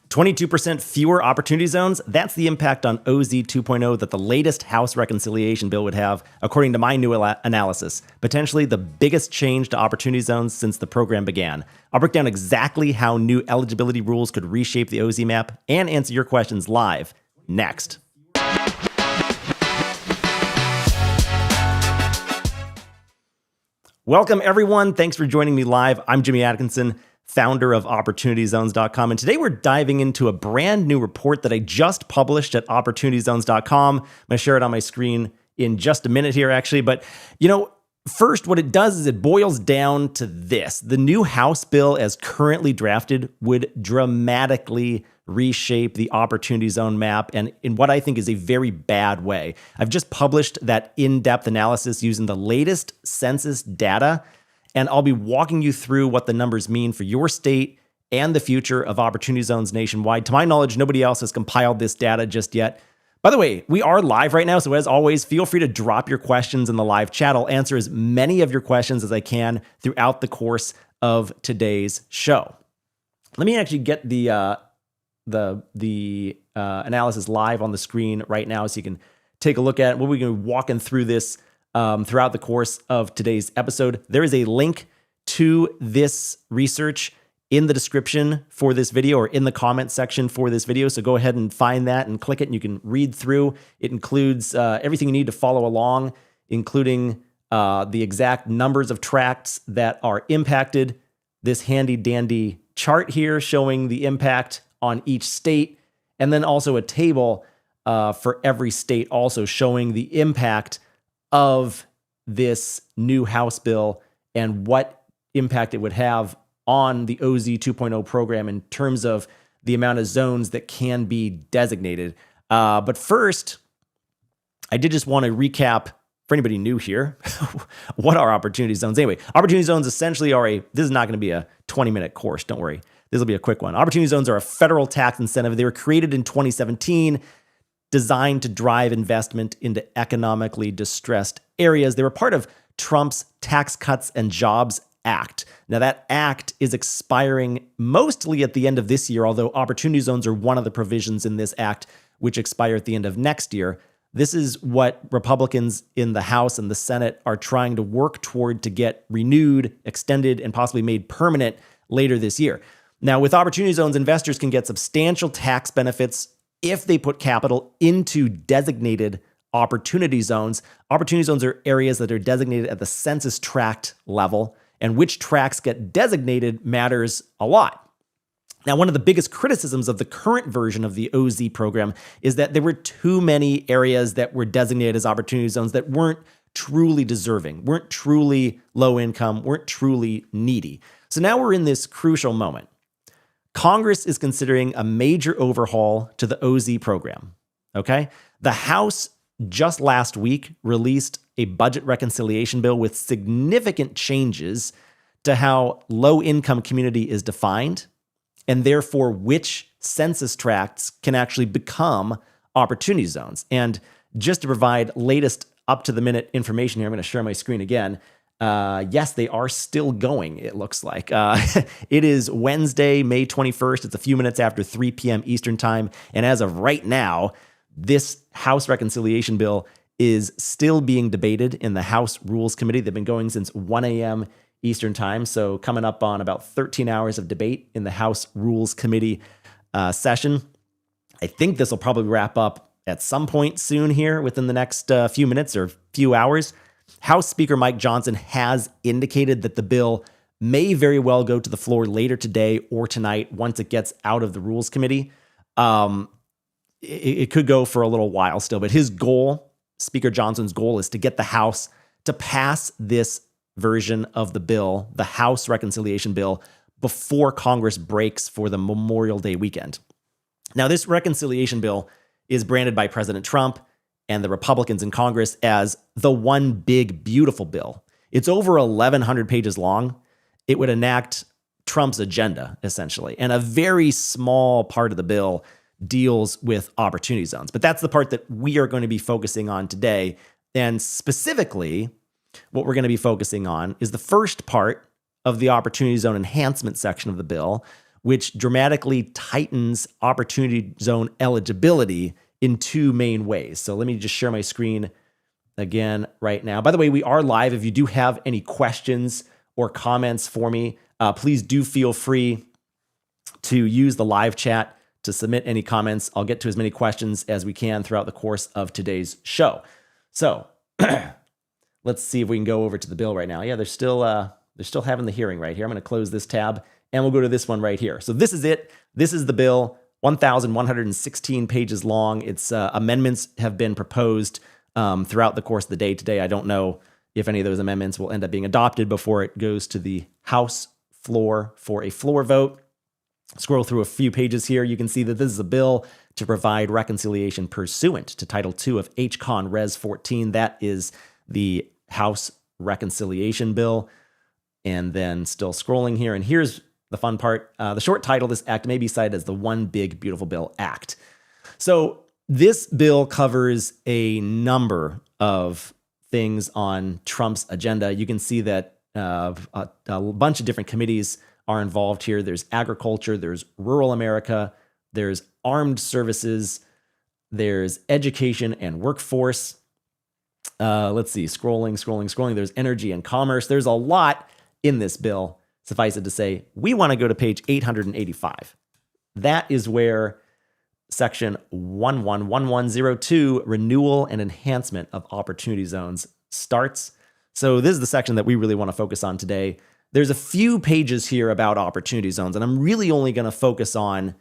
22% fewer opportunity zones. That's the impact on OZ 2.0 that the latest House reconciliation bill would have, according to my new analysis. Potentially the biggest change to opportunity zones since the program began. I'll break down exactly how new eligibility rules could reshape the OZ map and answer your questions live next. Welcome, everyone. Thanks for joining me live. I'm Jimmy Atkinson, founder of OpportunityZones.com. And today we're diving into a brand new report that I just published at OpportunityZones.com. I'm going to share it on my screen in just a minute here, actually. But, first, what it does is it boils down to this. The new House bill, as currently drafted, would dramatically reshape the Opportunity Zone map, and in what I think is a very bad way. I've just published that in-depth analysis using the latest census data, and I'll be walking you through what the numbers mean for your state and the future of opportunity zones nationwide. To my knowledge, nobody else has compiled this data just yet. By the way, we are live right now, so as always, feel free to drop your questions in the live chat. I'll answer as many of your questions as I can throughout the course of today's show. Let me actually get the analysis live on the screen right now so you can take a look at it. We're going to be walking through this throughout the course of today's episode. There is a link to this research in the description for this video or in the comment section for this video. So go ahead and find that and click it and you can read through. It includes everything you need to follow along, including the exact numbers of tracts that are impacted, this handy dandy chart here showing the impact on each state, and then also a table for every state also showing the impact of this new House bill and what impact it would have on the OZ 2.0 program in terms of the amount of zones that can be designated. But first, I did just want to recap for anybody new here, what are opportunity zones? Anyway, opportunity zones essentially are this is not going to be a 20-minute course, don't worry. This will be a quick one. Opportunity zones are a federal tax incentive. They were created in 2017, designed to drive investment into economically distressed areas. They were part of Trump's Tax Cuts and Jobs Act. Now, that act is expiring mostly at the end of this year, although opportunity zones are one of the provisions in this act which expire at the end of next year. This is what Republicans in the House and the Senate are trying to work toward to get renewed, extended, and possibly made permanent later this year. Now, with opportunity zones, investors can get substantial tax benefits if they put capital into designated opportunity zones. Opportunity zones are areas that are designated at the census tract level, and which tracts get designated matters a lot. Now, one of the biggest criticisms of the current version of the OZ program is that there were too many areas that were designated as opportunity zones that weren't truly deserving, weren't truly low income, weren't truly needy. So now we're in this crucial moment. Congress is considering a major overhaul to the OZ program, okay? The House just last week released a budget reconciliation bill with significant changes to how low-income community is defined, and therefore which census tracts can actually become opportunity zones. And just to provide latest up-to-the-minute information here, I'm going to share my screen again. Yes, they are still going, it looks like. It is Wednesday, May 21st. It's a few minutes after 3 p.m. Eastern time. And as of right now, this House reconciliation bill is still being debated in the House Rules Committee. They've been going since 1 a.m. Eastern time. So coming up on about 13 hours of debate in the House Rules Committee session. I think this will probably wrap up at some point soon here within the next few minutes or few hours. House Speaker Mike Johnson has indicated that the bill may very well go to the floor later today or tonight once it gets out of the Rules Committee. It could go for a little while still, but his goal, Speaker Johnson's goal, is to get the House to pass this version of the bill, the House reconciliation bill, before Congress breaks for the Memorial Day weekend. Now, this reconciliation bill is branded by President Trump and the Republicans in Congress as the one big, beautiful bill. It's over 1,100 pages long. It would enact Trump's agenda, essentially. And a very small part of the bill deals with opportunity zones. But that's the part that we are going to be focusing on today. And specifically, what we're going to be focusing on is the first part of the opportunity zone enhancement section of the bill, which dramatically tightens opportunity zone eligibility in two main ways. So let me just share my screen again right now. By the way, we are live. If you do have any questions or comments for me, please do feel free to use the live chat to submit any comments. I'll get to as many questions as we can throughout the course of today's show. So let's see if we can go over to the bill right now. Yeah, they're still having the hearing right here. I'm going to close this tab and we'll go to this one right here. So this is it. This is the bill, 1,116 pages long. Its amendments have been proposed throughout the course of the day today. I don't know if any of those amendments will end up being adopted before it goes to the House floor for a floor vote. Scroll through a few pages here. You can see that this is a bill to provide reconciliation pursuant to Title II of HCon Res 14. That is the House reconciliation bill. And then still scrolling here. And here's the fun part. The short title, this act may be cited as the One Big Beautiful Bill Act. So this bill covers a number of things on Trump's agenda. You can see that a bunch of different committees are involved here. There's agriculture, there's rural America, there's armed services, there's education and workforce. Let's see, scrolling. There's energy and commerce. There's a lot in this bill. Suffice it to say, we want to go to page 885. That is where section 111102, renewal and enhancement of opportunity zones, starts. So this is the section that we really want to focus on today. There's a few pages here about opportunity zones, and I'm really only going to focus on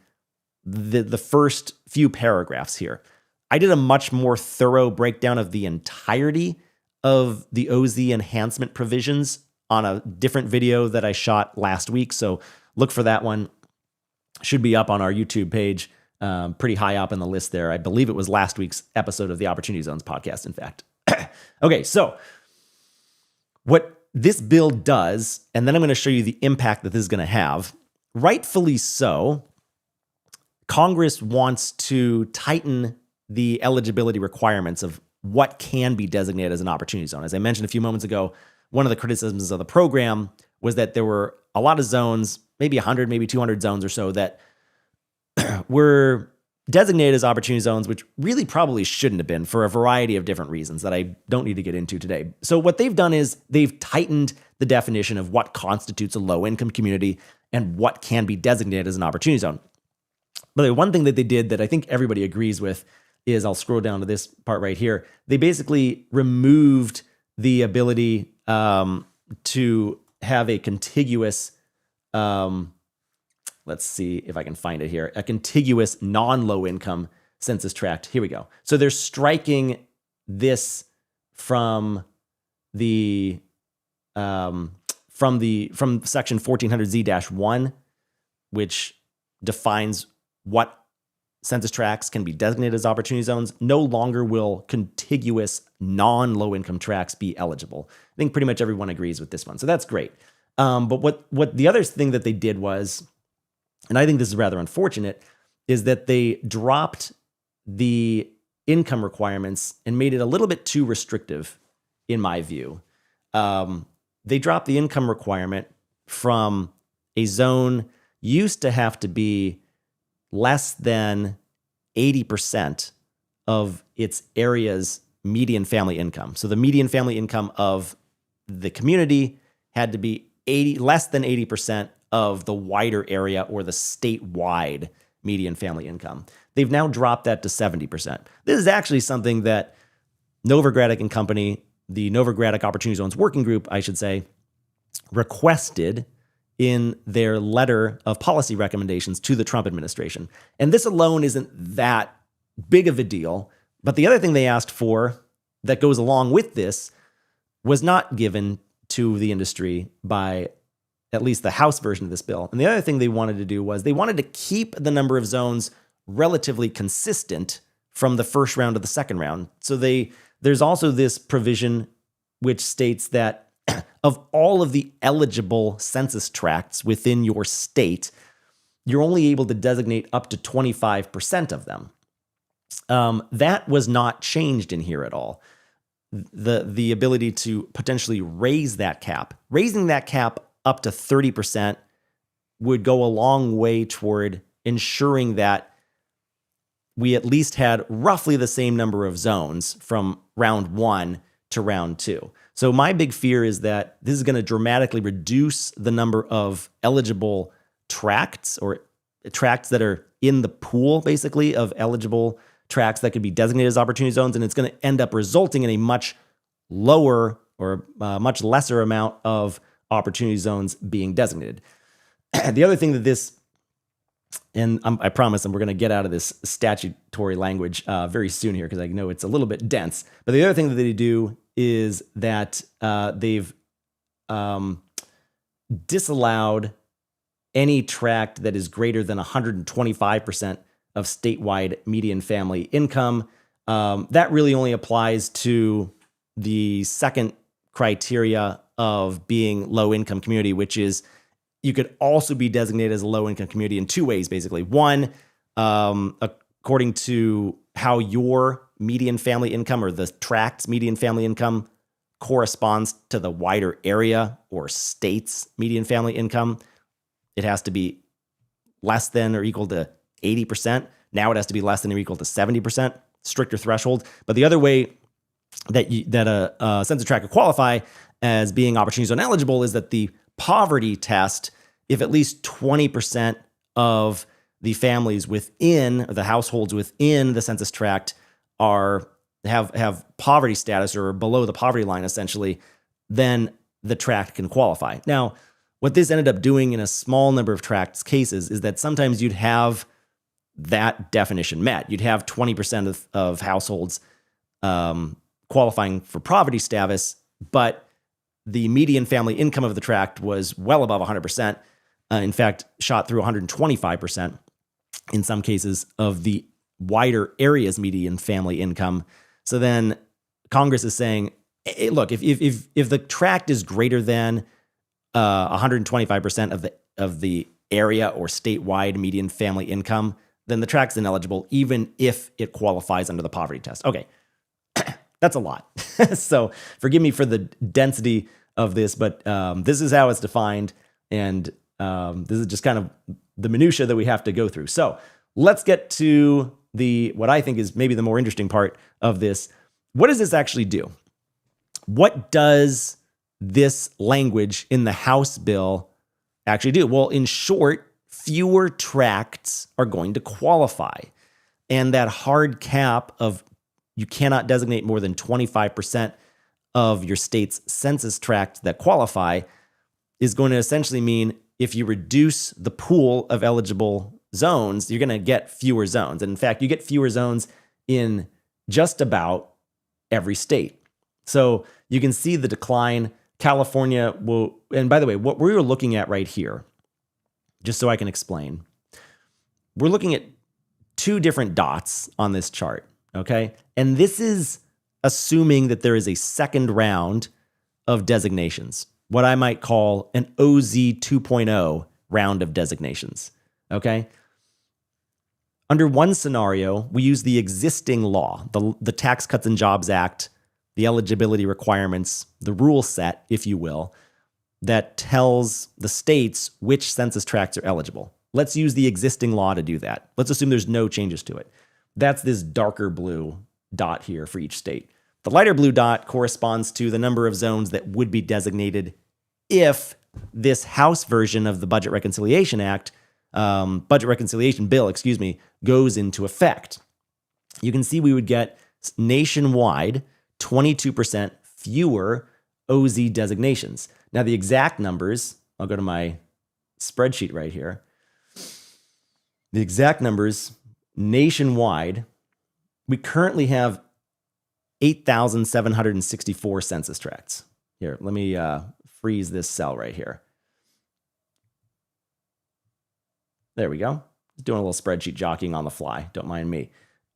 the first few paragraphs here. I did a much more thorough breakdown of the entirety of the OZ enhancement provisions on a different video that I shot last week, so look for that one. Should be up on our YouTube page, pretty high up in the list there. I believe it was last week's episode of the Opportunity Zones podcast, in fact. Okay, so what this bill does, and then I'm going to show you the impact that this is going to have. Rightfully so, Congress wants to tighten the eligibility requirements of what can be designated as an opportunity zone. As I mentioned a few moments ago, one of the criticisms of the program was that there were a lot of zones, maybe 100, maybe 200 zones or so, that were designated as opportunity zones, which really probably shouldn't have been for a variety of different reasons that I don't need to get into today. So what they've done is they've tightened the definition of what constitutes a low-income community and what can be designated as an opportunity zone. But the one thing that they did that I think everybody agrees with is, I'll scroll down to this part right here, they basically removed the ability to have a contiguous let's see if I can find it here, a contiguous non-low income census tract. Here we go. So they're striking this from the from section 1400Z-1, which defines what census tracts can be designated as opportunity zones. No longer will contiguous non-low income tracts be eligible. I think pretty much everyone agrees with this one. So that's great. But what the other thing that they did was, and I think this is rather unfortunate, is that they dropped the income requirements and made it a little bit too restrictive, in my view. They dropped the income requirement from a zone used to have to be less than 80% of its area's median family income. So the median family income of the community had to be less than 80% of the wider area or the statewide median family income. They've now dropped that to 70%. This is actually something that Novogradac and company, the Novogradac Opportunity Zones Working Group, I should say, requested in their letter of policy recommendations to the Trump administration. And this alone isn't that big of a deal. But the other thing they asked for that goes along with this was not given to the industry by at least the House version of this bill. And the other thing they wanted to do was they wanted to keep the number of zones relatively consistent from the first round to the second round. So there's also this provision which states that of all of the eligible census tracts within your state, you're only able to designate up to 25% of them. That was not changed in here at all. The ability to potentially raise that cap, raising that cap up to 30% would go a long way toward ensuring that we at least had roughly the same number of zones from round 1 to round 2. So my big fear is that this is going to dramatically reduce the number of eligible tracts, or tracts that are in the pool, basically, of eligible tracts that could be designated as opportunity zones, and it's going to end up resulting in a much lower or much lesser amount of opportunity zones being designated. The other thing that this, and I promise we're going to get out of this statutory language very soon here, because I know it's a little bit dense, but the other thing that they do is that they've disallowed any tract that is greater than 125% of statewide median family income. That really only applies to the second criteria of being low-income community, which is you could also be designated as a low-income community in two ways, basically. One, according to how your median family income, or the tract's median family income, corresponds to the wider area or state's median family income. It has to be less than or equal to 80%. Now it has to be less than or equal to 70%, stricter threshold. But the other way that a census tract could qualify as being opportunity zone eligible is that the poverty test, if at least 20% of the families within, or the households within the census tract have poverty status or below the poverty line, essentially, then the tract can qualify. Now, what this ended up doing in a small number of tracts cases is that sometimes you'd have that definition met. You'd have 20% of households qualifying for poverty status, but the median family income of the tract was well above 100%. In fact, shot through 125% in some cases of the wider area's median family income. So then Congress is saying, hey, look, if the tract is greater than 125% of the area or statewide median family income, then the tract's ineligible, even if it qualifies under the poverty test. Okay, that's a lot. So forgive me for the density of this, but this is how it's defined, and this is just kind of the minutia that we have to go through. So let's get to what I think is maybe the more interesting part of this. What does this actually do? What does this language in the House bill actually do? Well, in short, fewer tracts are going to qualify. And that hard cap of you cannot designate more than 25% of your state's census tract that qualify is going to essentially mean if you reduce the pool of eligible zones, you're going to get fewer zones. And in fact, you get fewer zones in just about every state. So you can see the decline. California will, and by the way, what we're looking at right here, just so I can explain, we're looking at two different dots on this chart, okay? And this is assuming that there is a second round of designations, what I might call an OZ 2.0 round of designations, okay? Under one scenario, we use the existing law, the Tax Cuts and Jobs Act, the eligibility requirements, the rule set, if you will, that tells the states which census tracts are eligible. Let's use the existing law to do that. Let's assume there's no changes to it. That's this darker blue dot here for each state. The lighter blue dot corresponds to the number of zones that would be designated if this House version of the Budget Reconciliation Bill, goes into effect. You can see we would get nationwide 22% fewer OZ designations. Now, the exact numbers, I'll go to my spreadsheet right here. The exact numbers nationwide, we currently have 8,764 census tracts. Here, let me freeze this cell right here. There we go. Doing a little spreadsheet jockeying on the fly. Don't mind me.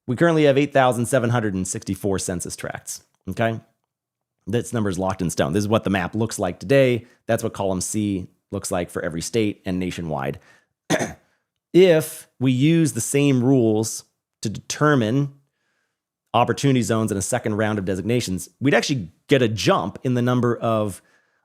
We currently have 8,764 census tracts. Okay? This number is locked in stone. This is what the map looks like today. That's what column C looks like for every state and nationwide. If we use the same rules to determine opportunity zones in a second round of designations, we'd actually get a jump in the number of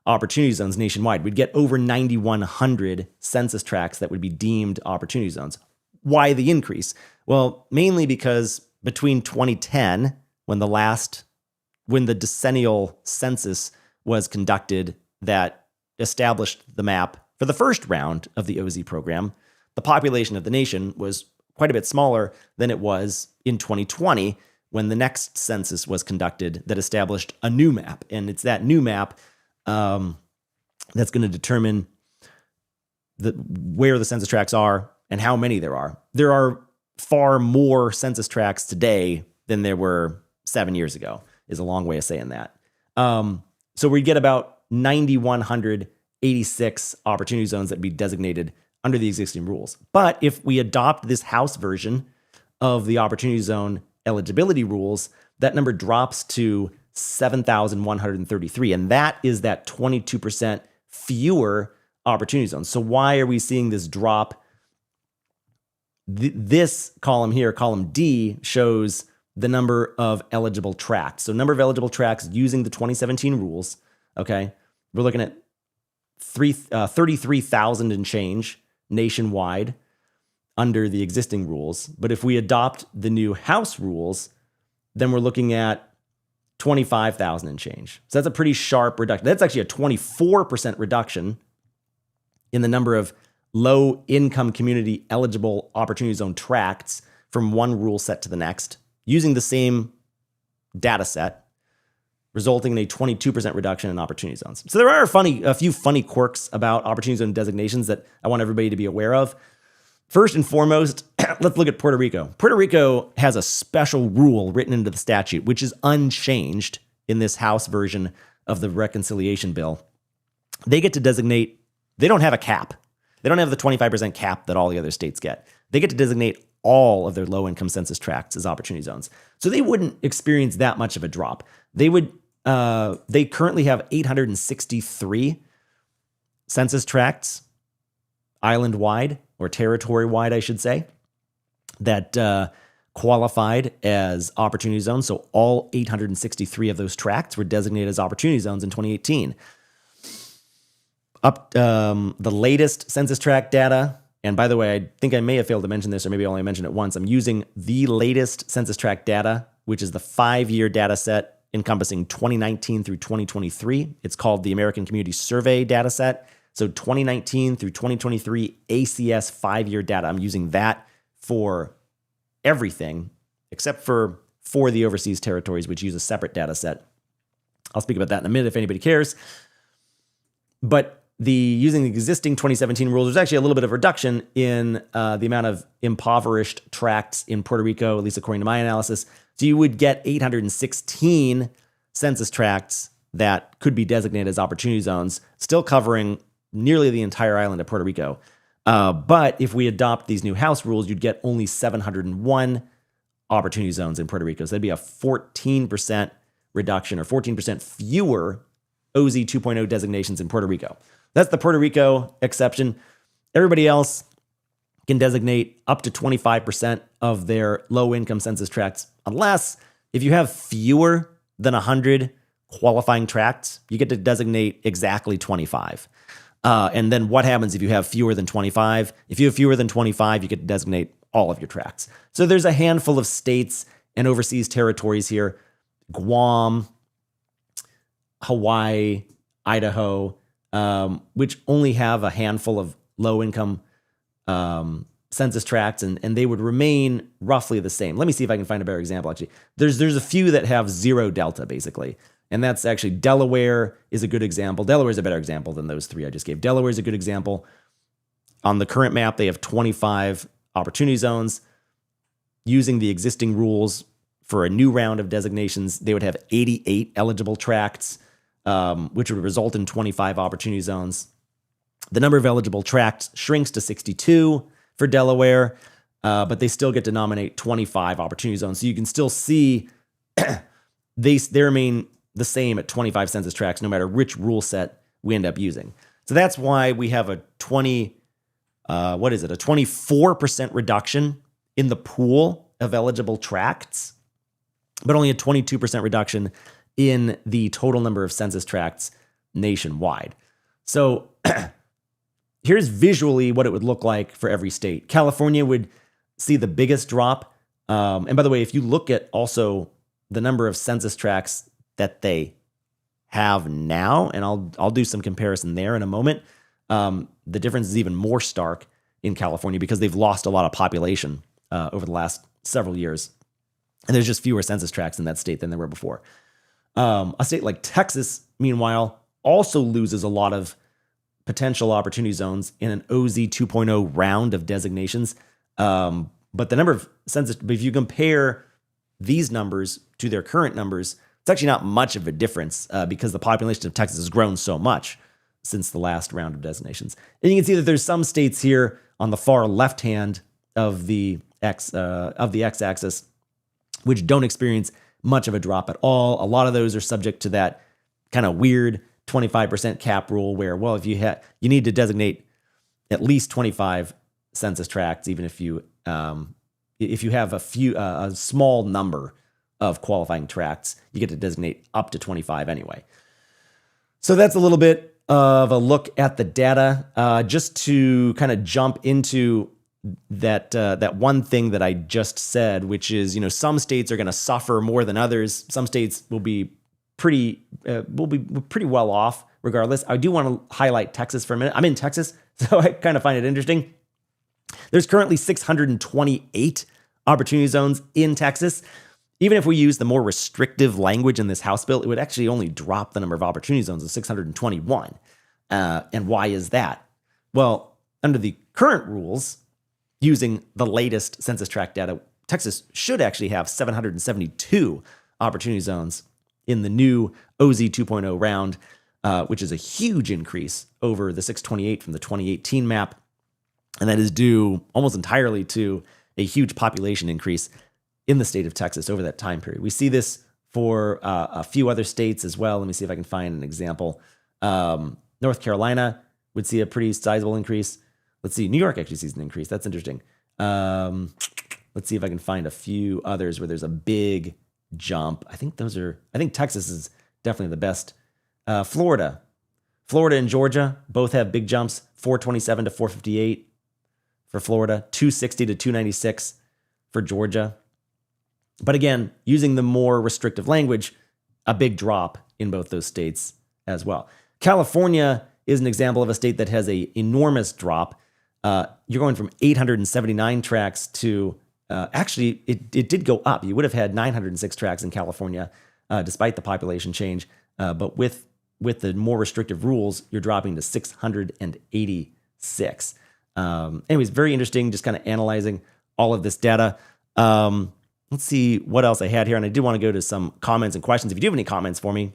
opportunity zones nationwide. We'd get over 9,100 census tracts that would be deemed opportunity zones. Why the increase? Well, mainly because between 2010, when the decennial census was conducted that established the map for the first round of the OZ program, the population of the nation was quite a bit smaller than it was in 2020 when the next census was conducted that established a new map. And it's that new map that's going to determine where the census tracts are and how many there are. There are far more census tracts today than there were 7 years ago, is a long way of saying that. So we get about 9,186 opportunity zones that would be designated under the existing rules. But if we adopt this House version of the opportunity zone eligibility rules, that number drops to 7,133. And that is that 22% fewer opportunity zones. So why are we seeing this drop? This column here, column D, shows the number of eligible tracts. So number of eligible tracts using the 2017 rules, okay? We're looking at 33,000 and change nationwide under the existing rules. But if we adopt the new House rules, then we're looking at 25,000 and change. So that's a pretty sharp reduction. That's actually a 24% reduction in the number of low-income community eligible opportunity zone tracts from one rule set to the next, using the same data set, resulting in a 22% reduction in opportunity zones. So there are a few funny quirks about opportunity zone designations that I want everybody to be aware of. First and foremost, let's look at Puerto Rico. Puerto Rico has a special rule written into the statute, which is unchanged in this House version of the reconciliation bill. They get to designate, they don't have a cap. They don't have the 25% cap that all the other states get. They get to designate all of their low-income census tracts as opportunity zones. So they wouldn't experience that much of a drop. They currently have 863 census tracts island-wide, or territory-wide, I should say, that qualified as opportunity zones. So all 863 of those tracts were designated as opportunity zones in 2018. The latest census tract data, and by the way, I think I may have failed to mention this, or maybe I only mentioned it once. I'm using the latest census tract data, which is the 5-year data set encompassing 2019 through 2023. It's called the American Community Survey data set. So 2019 through 2023 ACS 5-year data. I'm using that for everything except for the overseas territories, which use a separate data set. I'll speak about that in a minute if anybody cares. But using the existing 2017 rules, there's actually a little bit of reduction in the amount of impoverished tracts in Puerto Rico, at least according to my analysis. So you would get 816 census tracts that could be designated as opportunity zones, still covering nearly the entire island of Puerto Rico. But if we adopt these new House rules, you'd get only 701 opportunity zones in Puerto Rico. So that'd be a 14% reduction, or 14% fewer OZ 2.0 designations in Puerto Rico. That's the Puerto Rico exception. Everybody else can designate up to 25% of their low-income census tracts, unless if you have fewer than 100 qualifying tracts, you get to designate exactly 25. And then what happens if you have fewer than 25? If you have fewer than 25, you get to designate all of your tracts. So there's a handful of states and overseas territories here: Guam, Hawaii, Idaho, which only have a handful of low-income census tracts, and they would remain roughly the same. Let me see if I can find a better example, actually. There's a few that have zero delta, basically. And that's actually Delaware is a good example. Delaware is a better example than those three I just gave. Delaware is a good example. On the current map, they have 25 opportunity zones. Using the existing rules for a new round of designations, they would have 88 eligible tracts, which would result in 25 opportunity zones. The number of eligible tracts shrinks to 62 for Delaware, but they still get to nominate 25 opportunity zones. So you can still see they remain the same at 25 census tracts, no matter which rule set we end up using. So that's why we have a 24% reduction in the pool of eligible tracts, but only a 22% reduction in the total number of census tracts nationwide. So here's visually what it would look like for every state. California would see the biggest drop. And by the way, if you look at also the number of census tracts that they have now, and I'll do some comparison there in a moment, the difference is even more stark in California because they've lost a lot of population over the last several years. And there's just fewer census tracts in that state than there were before. A state like Texas, meanwhile, also loses a lot of potential opportunity zones in an OZ 2.0 round of designations. But the number of census, if you compare these numbers to their current numbers, it's actually not much of a difference because the population of Texas has grown so much since the last round of designations. And you can see that there's some states here on the far left hand of the x-axis which don't experience much of a drop at all. A lot of those are subject to that kind of weird 25% cap rule where, well, if you need to designate at least 25 census tracts, even if you have a small number of qualifying tracts, you get to designate up to 25 anyway. So that's a little bit of a look at the data. Just to kind of jump into that one thing that I just said, which is, some states are going to suffer more than others. Some states will be pretty well off regardless. I do want to highlight Texas for a minute. I'm in Texas, so I kind of find it interesting. There's currently 628 opportunity zones in Texas. Even if we use the more restrictive language in this House bill, it would actually only drop the number of opportunity zones to 621. And why is that? Well, under the current rules, using the latest census tract data, Texas should actually have 772 opportunity zones in the new OZ 2.0 round, which is a huge increase over the 628 from the 2018 map. And that is due almost entirely to a huge population increase in the state of Texas over that time period. We see this for a few other states as well. Let me see if I can find an example. North Carolina would see a pretty sizable increase. Let's see, New York actually sees an increase. That's interesting. Let's see if I can find a few others where there's a big jump. I think Texas is definitely the best. Florida and Georgia both have big jumps, 427 to 458 for Florida, 260 to 296 for Georgia. But again, using the more restrictive language, a big drop in both those states as well. California is an example of a state that has an enormous drop. You're going from 879 tracts to, actually, it did go up. You would have had 906 tracts in California, despite the population change. But with the more restrictive rules, you're dropping to 686. Anyways, very interesting, just kind of analyzing all of this data. Let's see what else I had here. And I do want to go to some comments and questions. If you do have any comments for me,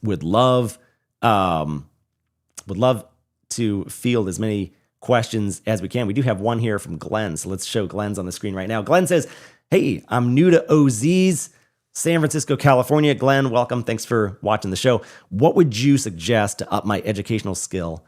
would love to field as many questions as we can. We do have one here from Glenn. So let's show Glenn's on the screen right now. Glenn says, hey, I'm new to OZs, San Francisco, California. Glenn, welcome. Thanks for watching the show. What would you suggest to up my educational skill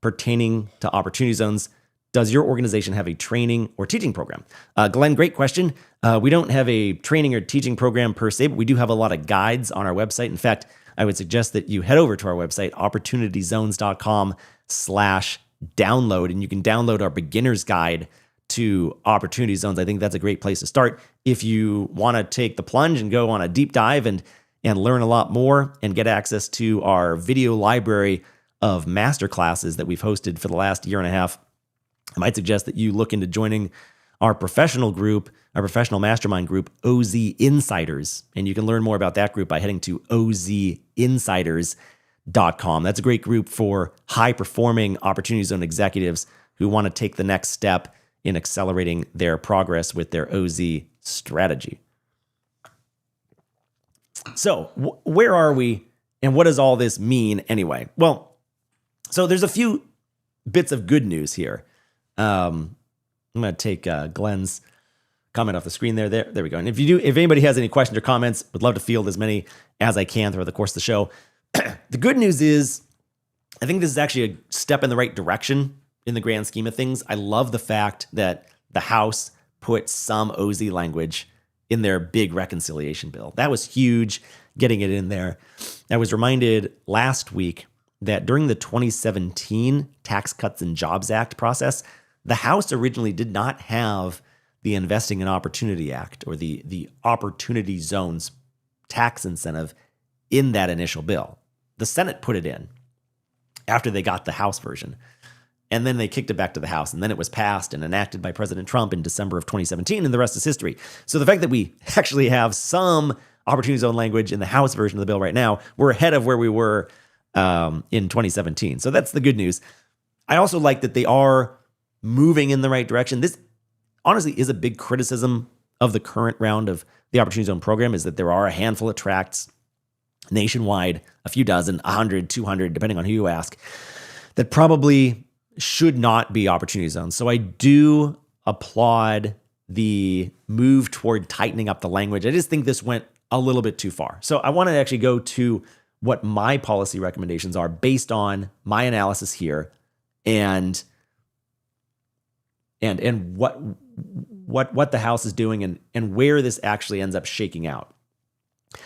pertaining to opportunity zones? Does your organization have a training or teaching program? Glenn, great question. We don't have a training or teaching program per se, but we do have a lot of guides on our website. In fact, I would suggest that you head over to our website, opportunityzones.com/download, and you can download our beginner's guide to opportunity zones. I think that's a great place to start. If you want to take the plunge and go on a deep dive and learn a lot more and get access to our video library of masterclasses that we've hosted for the last year and a half, I might suggest that you look into joining our professional group, our professional mastermind group, OZ Insiders. And you can learn more about that group by heading to ozinsiders.com. That's a great group for high-performing opportunity zone executives who want to take the next step in accelerating their progress with their OZ strategy. So where are we, and what does all this mean anyway? Well, so there's a few bits of good news here. I'm going to take Glenn's comment off the screen there. There we go. And if anybody has any questions or comments, would love to field as many as I can throughout the course of the show. The good news is, I think this is actually a step in the right direction in the grand scheme of things. I love the fact that the House put some OZ language in their big reconciliation bill. That was huge. getting it in there. I was reminded last week that during the 2017 Tax Cuts and Jobs Act process, the House originally did not have the Investing in Opportunity Act or the Opportunity Zones tax incentive in that initial bill. The Senate put it in after they got the House version. And then they kicked it back to the House, and then it was passed and enacted by President Trump in December of 2017, and the rest is history. So the fact that we actually have some Opportunity Zone language in the House version of the bill right now, we're ahead of where we were in 2017. So that's the good news. I also like that they are moving in the right direction. This honestly is a big criticism of the current round of the Opportunity Zone program, is that there are a handful of tracts nationwide, a few dozen, 100, 200, depending on who you ask, that probably should not be Opportunity Zones. So I do applaud the move toward tightening up the language. I just think this went a little bit too far. So I want to actually go to what my policy recommendations are based on my analysis here and what the House is doing and where this actually ends up shaking out.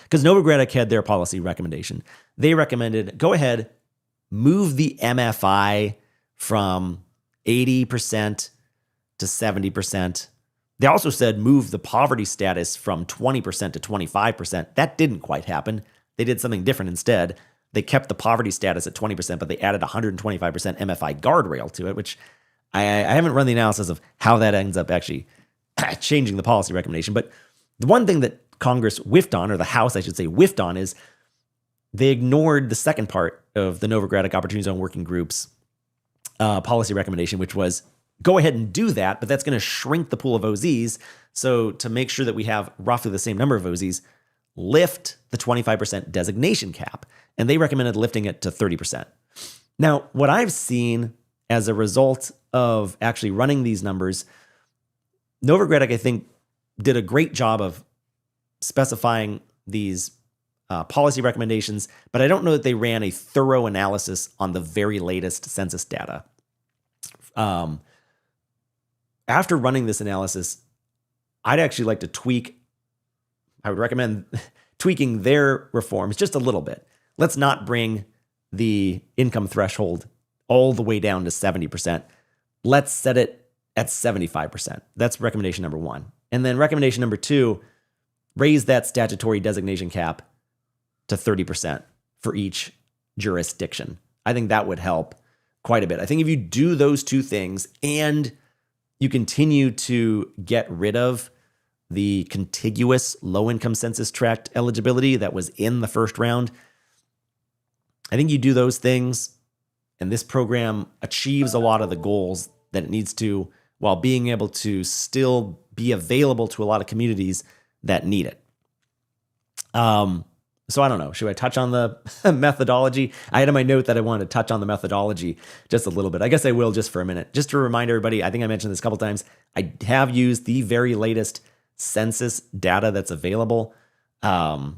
Because Novogradac had their policy recommendation. They recommended, go ahead, move the MFI from 80% to 70%. They also said move the poverty status from 20% to 25%. That didn't quite happen. They did something different instead. They kept the poverty status at 20%, but they added 125% MFI guardrail to it, which I haven't run the analysis of how that ends up actually changing the policy recommendation. But the one thing that Congress whiffed on, or the House, I should say, whiffed on, is they ignored the second part of the Novogradac Opportunity Zone Working Group's policy recommendation, which was go ahead and do that, but that's going to shrink the pool of OZs. So to make sure that we have roughly the same number of OZs, lift the 25% designation cap. And they recommended lifting it to 30%. Now, what I've seen as a result of actually running these numbers, Novogradac, I think, did a great job of specifying these policy recommendations, but I don't know that they ran a thorough analysis on the very latest census data. After running this analysis, I'd actually like to I would recommend tweaking their reforms just a little bit. Let's not bring the income threshold all the way down to 70%. Let's set it at 75%. That's recommendation number one. And then recommendation number two, raise that statutory designation cap to 30% for each jurisdiction. I think that would help quite a bit. I think if you do those two things and you continue to get rid of the contiguous low-income census tract eligibility that was in the first round, I think you do those things, and this program achieves a lot of the goals that it needs to, while being able to still be available to a lot of communities that need it. So I don't know. Should I touch on the methodology? I had in my note that I wanted to touch on the methodology just a little bit. I guess I will just for a minute. Just to remind everybody, I think I mentioned this a couple times, I have used the very latest census data that's available. The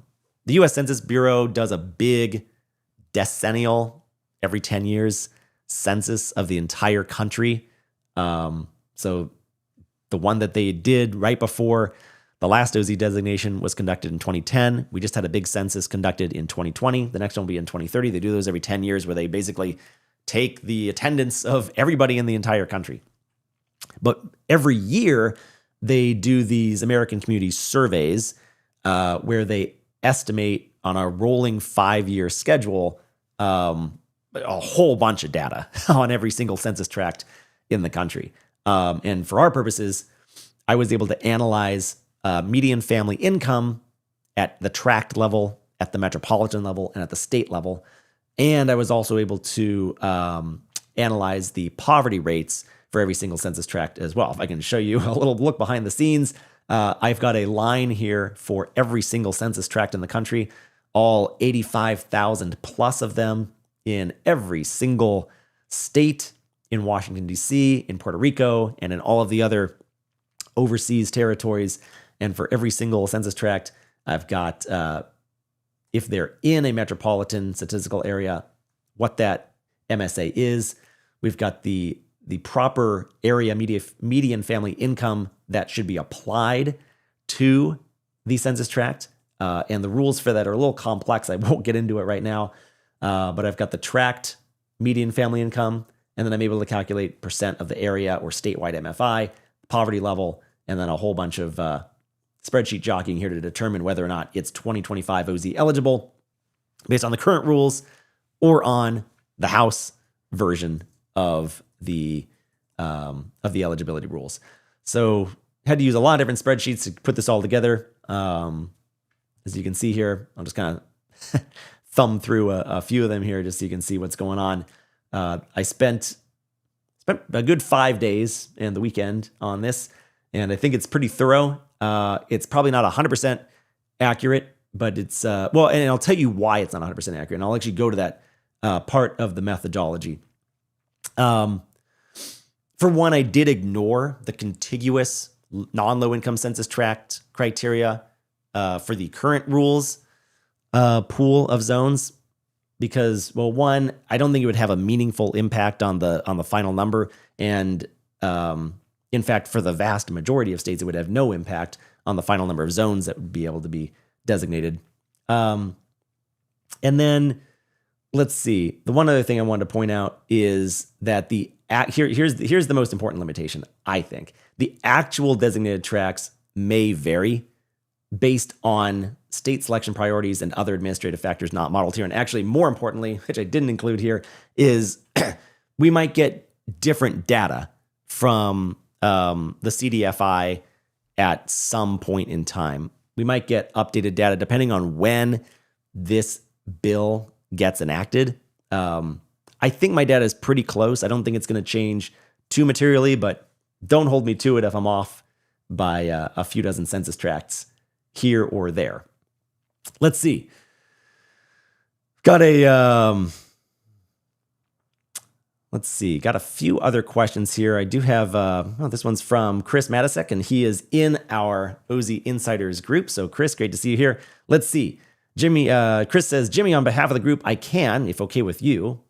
U.S. Census Bureau does a big decennial, every 10 years, census of the entire country. So the one that they did right before the last OZ designation was conducted in 2010. We just had a big census conducted in 2020. The next one will be in 2030. They do those every 10 years where they basically take the attendance of everybody in the entire country. But every year, they do these American Community Surveys where they estimate on a rolling 5-year schedule a whole bunch of data on every single census tract in the country. And for our purposes, I was able to analyze median family income at the tract level, at the metropolitan level, and at the state level. And I was also able to analyze the poverty rates for every single census tract as well. If I can show you a little look behind the scenes, I've got a line here for every single census tract in the country, all 85,000 plus of them in every single state, in Washington, D.C., in Puerto Rico, and in all of the other overseas territories. And for every single census tract, I've got, if they're in a metropolitan statistical area, what that MSA is. We've got the proper area median family income that should be applied to the census tract. And the rules for that are a little complex. I won't get into it right now, but I've got the tracked median family income, and then I'm able to calculate percent of the area or statewide MFI, poverty level, and then a whole bunch of spreadsheet jockeying here to determine whether or not it's 2025 OZ eligible based on the current rules or on the House version of the eligibility rules. So had to use a lot of different spreadsheets to put this all together. As you can see here, I'll just kind of thumb through a few of them here just so you can see what's going on. I spent a good 5 days and the weekend on this, and I think it's pretty thorough. It's probably not 100% accurate, but it's, and I'll tell you why it's not 100% accurate, and I'll actually go to that part of the methodology. For one, I did ignore the contiguous non-low income census tract criteria for the current rules pool of zones because, well, one, I don't think it would have a meaningful impact on the final number, and in fact, for the vast majority of states, it would have no impact on the final number of zones that would be able to be designated. And then let's see. The one other thing I wanted to point out is that here's the most important limitation, I think. The actual designated tracts may vary based on state selection priorities and other administrative factors not modeled here. And actually, more importantly, which I didn't include here, is we might get different data from the CDFI at some point in time. We might get updated data depending on when this bill gets enacted. I think my data is pretty close. I don't think it's going to change too materially, but don't hold me to it if I'm off by a few dozen census tracts here or there. Let's see. Got a few other questions here. I do have, this one's from Chris Matisek, and he is in our OZ Insiders group. So Chris, great to see you here. Let's see. Chris says, Jimmy, on behalf of the group, I can, if okay with you,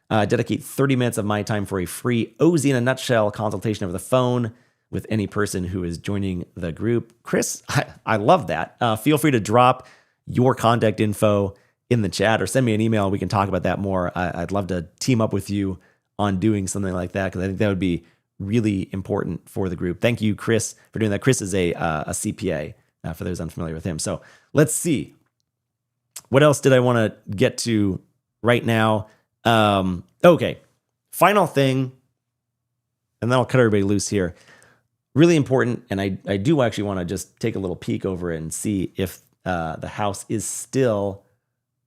dedicate 30 minutes of my time for a free OZ in a nutshell consultation over the phone with any person who is joining the group. Chris, I love that. Feel free to drop your contact info in the chat or send me an email. We can talk about that more. I'd love to team up with you on doing something like that because I think that would be really important for the group. Thank you, Chris, for doing that. Chris is a CPA, for those unfamiliar with him. So let's see. What else did I want to get to right now? Okay, final thing, and then I'll cut everybody loose here. Really important, and I do actually want to just take a little peek over and see if the House is still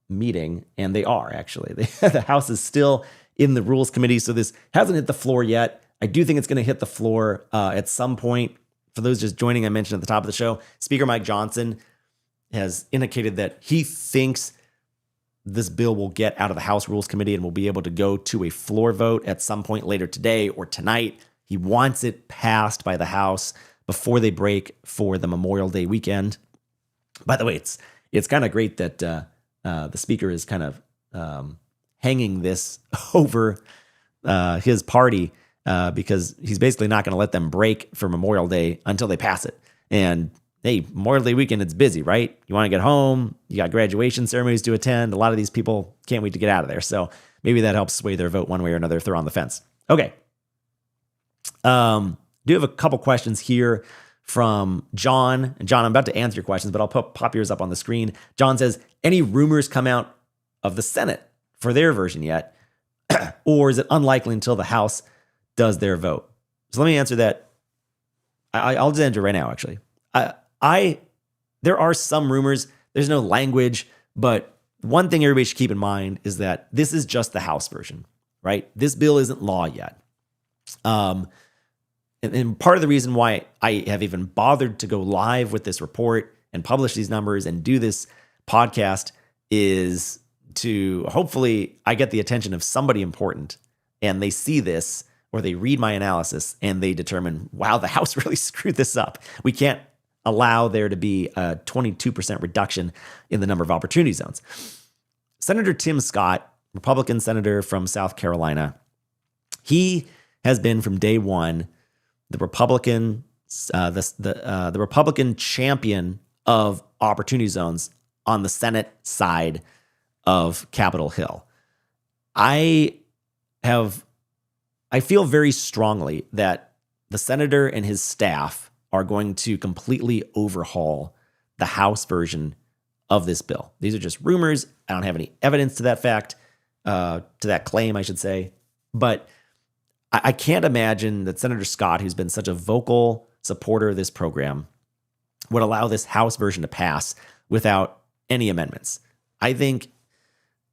meeting, and they are actually. The House is still in the Rules Committee, so this hasn't hit the floor yet. I do think it's going to hit the floor at some point. For those just joining, I mentioned at the top of the show, Speaker Mike Johnson has indicated that he thinks this bill will get out of the House Rules Committee and will be able to go to a floor vote at some point later today or tonight. He wants it passed by the House before they break for the Memorial Day weekend. By the way, it's kind of great that the Speaker is kind of hanging this over his party because he's basically not going to let them break for Memorial Day until they pass it. And hey, Memorial Day weekend, it's busy, right? You want to get home. You got graduation ceremonies to attend. A lot of these people can't wait to get out of there. So maybe that helps sway their vote one way or another if they're on the fence. Okay. Do have a couple questions here from John. And John, I'm about to answer your questions, but I'll pop yours up on the screen. John says, any rumors come out of the Senate for their version yet? Or is it unlikely until the House does their vote? So let me answer that. I'll just answer right now, actually. There are some rumors. There's no language, but one thing everybody should keep in mind is that this is just the House version, right? This bill isn't law yet. And part of the reason why I have even bothered to go live with this report and publish these numbers and do this podcast is to hopefully I get the attention of somebody important and they see this or they read my analysis and they determine, wow, the House really screwed this up. We can't allow there to be a 22% reduction in the number of opportunity zones. Senator Tim Scott, Republican senator from South Carolina, he has been from day one the Republican champion of opportunity zones on the Senate side of Capitol Hill. I feel very strongly that the senator and his staff are going to completely overhaul the House version of this bill. These are just rumors. I don't have any evidence to that fact, to that claim, I should say. But I can't imagine that Senator Scott, who's been such a vocal supporter of this program, would allow this House version to pass without any amendments. I think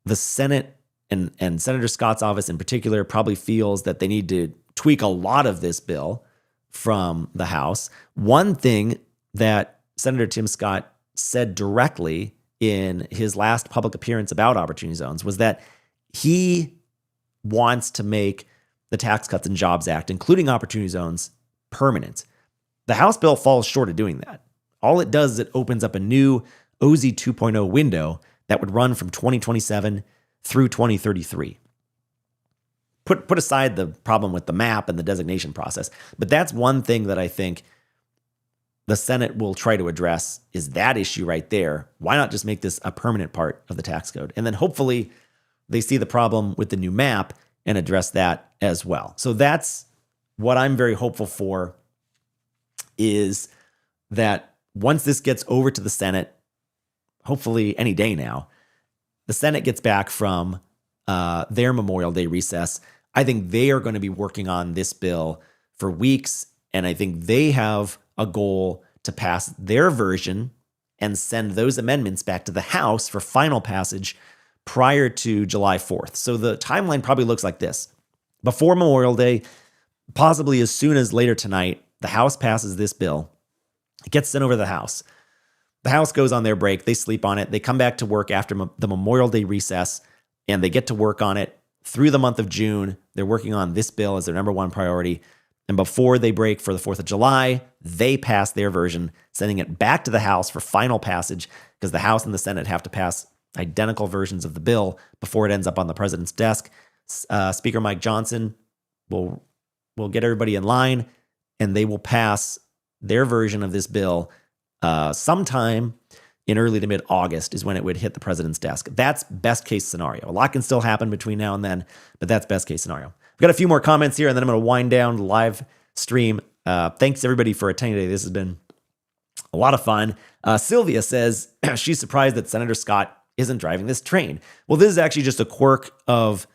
the Senate and Senator Scott's office in particular probably feels that they need to tweak a lot of this bill from the House. One thing that Senator Tim Scott said directly in his last public appearance about opportunity zones was that he wants to make the Tax Cuts and Jobs Act, including opportunity zones, permanent. The House bill falls short of doing that. All it does is it opens up a new OZ 2.0 window that would run from 2027 through 2033. Put aside the problem with the map and the designation process, but that's one thing that I think the Senate will try to address is that issue right there. Why not just make this a permanent part of the tax code? And then hopefully they see the problem with the new map and address that as well. So that's what I'm very hopeful for, is that once this gets over to the Senate, hopefully any day now, the Senate gets back from their Memorial Day recess. I think they are going to be working on this bill for weeks, and I think they have a goal to pass their version and send those amendments back to the House for final passage prior to July 4th. So the timeline probably looks like this. Before Memorial Day, possibly as soon as later tonight, the House passes this bill. It gets sent over to the House. The House goes on their break. They sleep on it. They come back to work after the Memorial Day recess, and they get to work on it through the month of June. They're working on this bill as their number one priority. And before they break for the 4th of July, they pass their version, sending it back to the House for final passage, because the House and the Senate have to pass identical versions of the bill before it ends up on the president's desk. Speaker Mike Johnson will get everybody in line, and they will pass their version of this bill sometime in early to mid-August is when it would hit the president's desk. That's best case scenario. A lot can still happen between now and then, but that's best case scenario. I've got a few more comments here, and then I'm going to wind down the live stream. Thanks, everybody, for attending today. This has been a lot of fun. Sylvia says she's surprised that Senator Scott isn't driving this train. Well, this is actually just a quirk of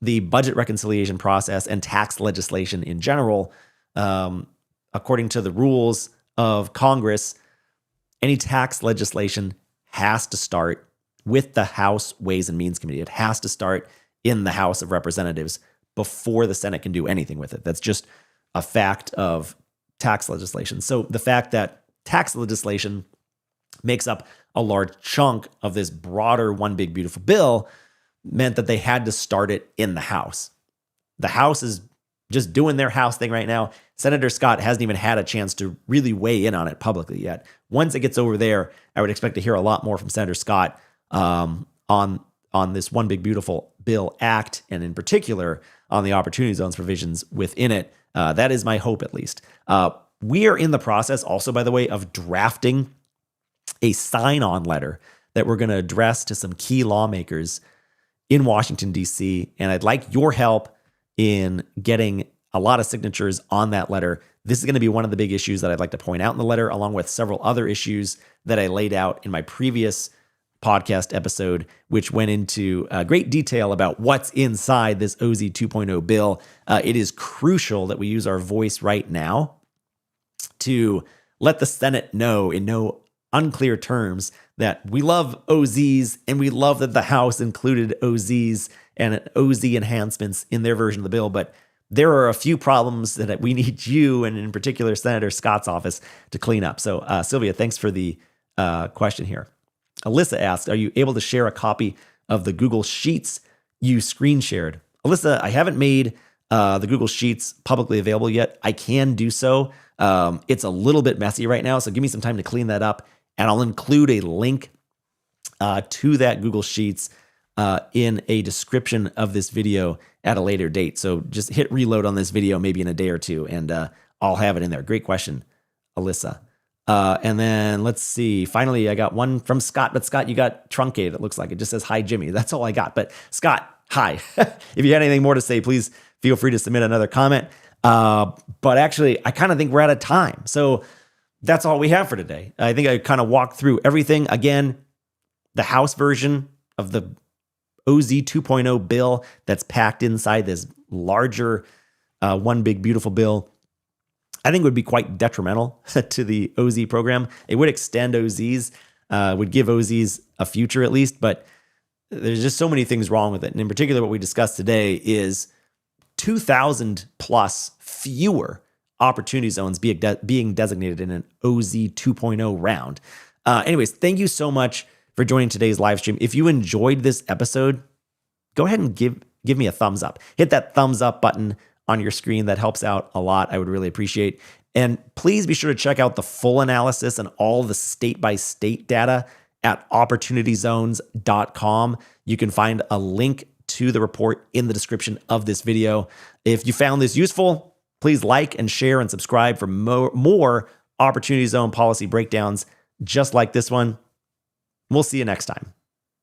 the budget reconciliation process and tax legislation in general. According to the rules of Congress, any tax legislation has to start with the House Ways and Means Committee. It has to start in the House of Representatives before the Senate can do anything with it. That's just a fact of tax legislation. So the fact that tax legislation makes up a large chunk of this broader One Big Beautiful Bill meant that they had to start it in the House. The House is just doing their House thing right now. Senator Scott hasn't even had a chance to really weigh in on it publicly yet. Once it gets over there, I would expect to hear a lot more from Senator Scott on this One Big Beautiful Bill Act, and in particular on the opportunity zones provisions within it. That is my hope, at least. We are in the process also, by the way, of drafting a sign-on letter that we're going to address to some key lawmakers in Washington, D.C., and I'd like your help in getting a lot of signatures on that letter. This is going to be one of the big issues that I'd like to point out in the letter, along with several other issues that I laid out in my previous podcast episode, which went into great detail about what's inside this OZ 2.0 bill. It is crucial that we use our voice right now to let the Senate know in no unclear terms that we love OZs, and we love that the House included OZs and OZ enhancements in their version of the bill, but there are a few problems that we need you, and in particular Senator Scott's office, to clean up. So Sylvia, thanks for the question here. Alyssa asked, are you able to share a copy of the Google Sheets you screen shared? Alyssa, I haven't made the Google Sheets publicly available yet. I can do so. It's a little bit messy right now, so give me some time to clean that up, and I'll include a link to that Google Sheets in a description of this video at a later date. So just hit reload on this video maybe in a day or two, and I'll have it in there. Great question, Alyssa. And then let's see. Finally, I got one from Scott. But Scott, you got truncated. It looks like it just says, hi, Jimmy. That's all I got. But Scott, hi. If you had anything more to say, please feel free to submit another comment. But actually, I kind of think we're out of time. So that's all we have for today. I think I kind of walked through everything. Again, the House version of the OZ 2.0 bill that's packed inside this larger one big beautiful bill, I think would be quite detrimental to the OZ program. It would extend OZs, would give OZs a future at least, but there's just so many things wrong with it. And in particular, what we discussed today is 2,000 plus fewer opportunity zones being designated in an OZ 2.0 round. Anyways, thank you so much for joining today's live stream. If you enjoyed this episode, go ahead and give me a thumbs up. Hit that thumbs up button on your screen. That helps out a lot. I would really appreciate. And please be sure to check out the full analysis and all the state-by-state data at opportunityzones.com. You can find a link to the report in the description of this video. If you found this useful, please like and share and subscribe for more Opportunity Zone policy breakdowns just like this one. We'll see you next time.